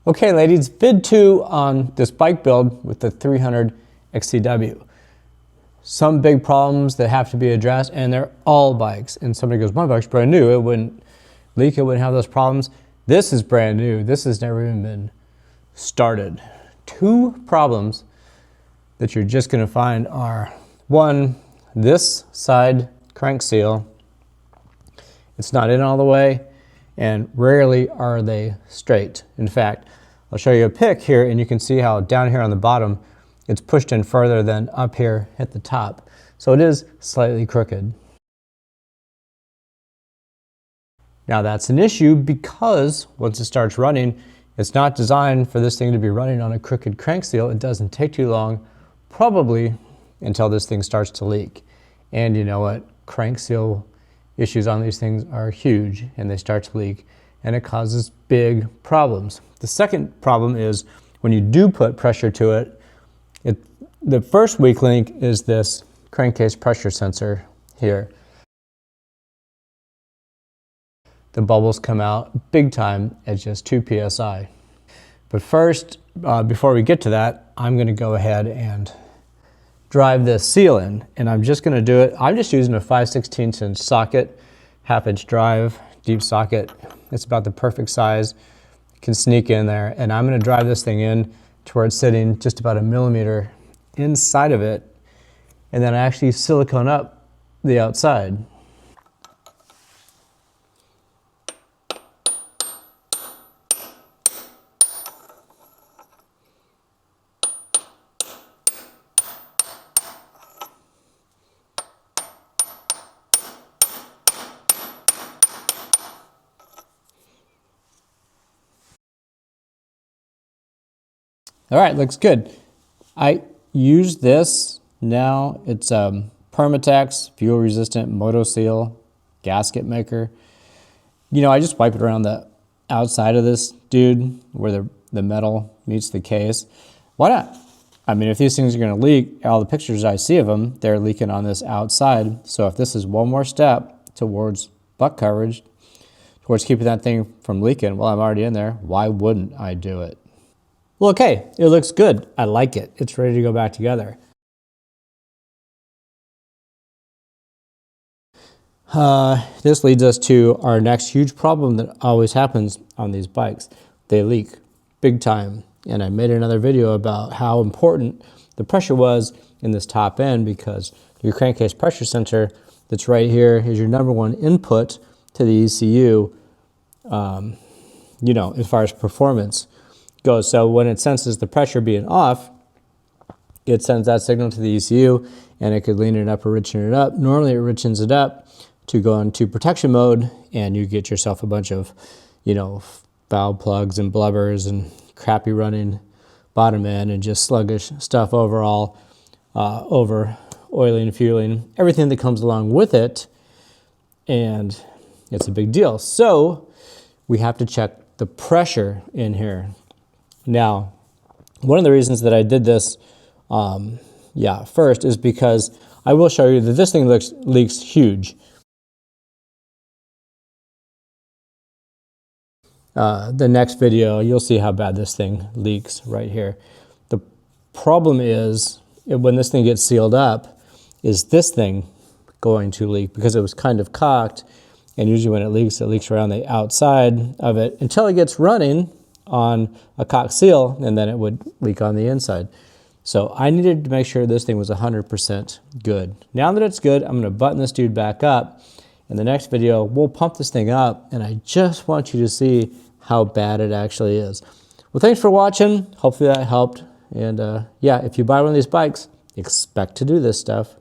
Okay ladies, vid 2 on this bike build with the 300 XCW. Some big problems that have to be addressed, and they're all bikes. And somebody goes, my bike's brand new, it wouldn't leak, it wouldn't have those problems. This is brand new, this has never even been started. Two problems that you're just gonna find are, one, this side crank seal, it's not in all the way, and rarely are they straight. In fact, I'll show you a pic here and you can see how down here on the bottom, it's pushed in further than up here at the top. So it is slightly crooked. Now that's an issue because once it starts running, it's not designed for this thing to be running on a crooked crank seal. It doesn't take too long, probably until this thing starts to leak. And you know what? Crank seal issues on these things are huge and they start to leak and it causes big problems. The second problem is when you do put pressure to it, the first weak link is this crankcase pressure sensor here. The bubbles come out big time at just 2 psi. But first, before we get to that, I'm going to go ahead and drive this seal in, and I'm just going to do it. I'm just using a 5/16 inch socket, 1/2 inch drive, deep socket. It's about the perfect size. You can sneak in there, and I'm going to drive this thing in to where it's sitting just about 1 millimeter inside of it, and then I actually silicone up the outside. All right, looks good. I use this now. It's Permatex fuel resistant Moto Seal gasket maker. You know, I just wipe it around the outside of this dude where the metal meets the case. Why not? I mean, if these things are going to leak, all the pictures I see of them, they're leaking on this outside. So if this is one more step towards butt coverage, towards keeping that thing from leaking, well, I'm already in there. Why wouldn't I do it? Well, okay, it looks good. I like it. It's ready to go back together. This leads us to our next huge problem that always happens on these bikes. They leak big time. And I made another video about how important the pressure was in this top end, because your crankcase pressure sensor that's right here is your #1 input to the ECU, you know, as far as performance goes. So when it senses the pressure being off, it sends that signal to the ECU and it could lean it up or richen it up. Normally it richens it up to go into protection mode and you get yourself a bunch of, you know, valve plugs and blubbers and crappy running bottom end and just sluggish stuff overall, over oiling, fueling, everything that comes along with it. And it's a big deal. So we have to check the pressure in here. Now, one of the reasons that I did this, first is because I will show you that this thing leaks huge. The next video, you'll see how bad this thing leaks right here. The problem is, when this thing gets sealed up, is this thing going to leak because it was kind of cocked, and usually when it leaks around the outside of it until it gets running on a cocked seal, and then it would leak on the inside. So I needed to make sure this thing was 100% good. Now that it's good, I'm going to button this dude back up. In the next video, we'll pump this thing up, and I just want you to see how bad it actually is. Well, thanks for watching. Hopefully that helped. And yeah, if you buy one of these bikes, expect to do this stuff.